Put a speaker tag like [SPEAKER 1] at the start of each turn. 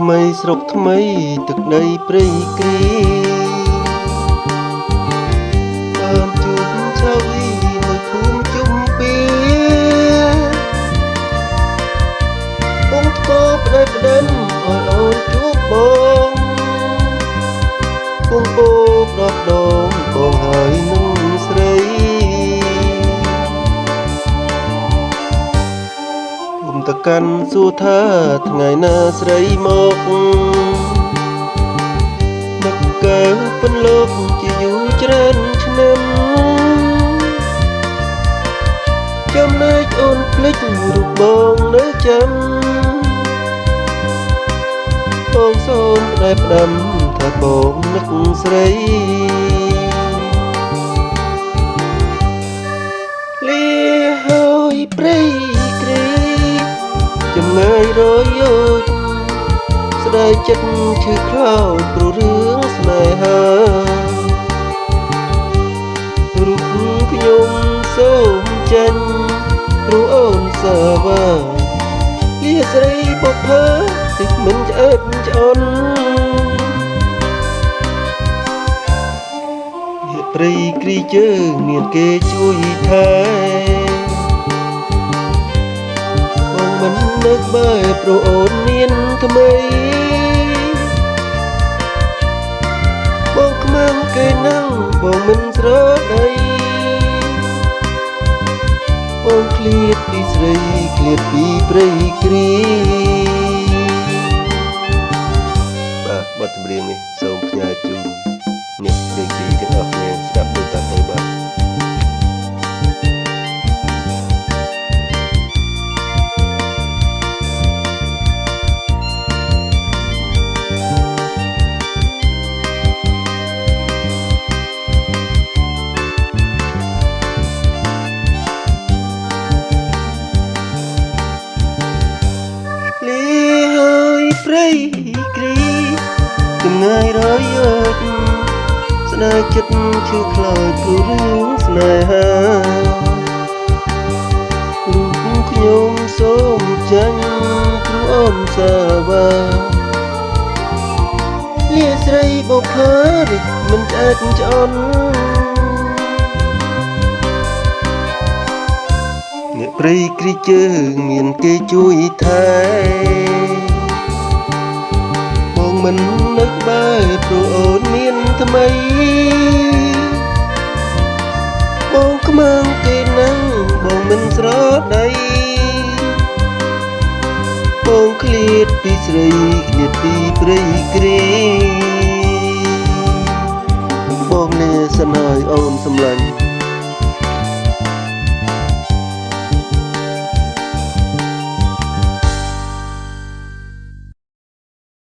[SPEAKER 1] ថ្មីស្រុកថ្មីទឹកដីព្រៃគ្រីបានជួបឆាវីនៅភូមិជុំពីបងធ្គរប្តីប្តិនអរអូនជួបបងបងបោកដល់ដងបងហើយនឹងស្រីតកាន់សួរថាថ្ងៃណាស្រីមកនឹកកើពិនលោកជាយូរច្រើនឆ្នាំចំណែកអូនភ្លេចរូបបងនៅចាំបងសូមផ្ដែផ្ដាំថាបងនឹកស្រីលាហើយព្រៃគ្រីចម្ងាយរយោជស្ដាយចិត្តឈឺខ្លោចព្រោះរឿងស្នេហារូបខ្ញុំសូមចាញ់ព្រោះអូនសាវាលាស្រីបុប្ផាតិចមិនឆ្អែតឆ្អន់ព្រៃគ្រីជើងមានគេជួយថែមិននឹកបែបព្រោះអូនមានថ្មីបងខ្មាំងគេណាំងបងមិនស្រដីបងឃ្លាតពីស្រីឃ្លាតពីព្រៃគ្រីបាទបទចម្រៀងនេះសូមផ្ញើជូនអ្នកព្រៃគ្រីទាំងអស់គ្នាស្ដាប់ដូចតាមទៅបាទព្រៃគ្រីចម្ងាយរយោជស្ដាយចិត្តឈឺខ្លោចព្រោះរឿងស្នេហារូបខ្ញុំសូមចាញ់ព្រោះអូនសាវាលាស្រីបុប្ផារិចមិនឆ្អែតឆ្អន់អ្នកព្រៃគ្រីជើងមានគេជួយថែមិននឹកបែបព្រោះអូនមានថ្មីបងខ្មាំងគេណាំងបងមិនស្រដីបងឃ្លាតពីស្រីឃ្លាតពីព្រៃគ្រីបងនេះសិនហើយអូនសម្លាញ់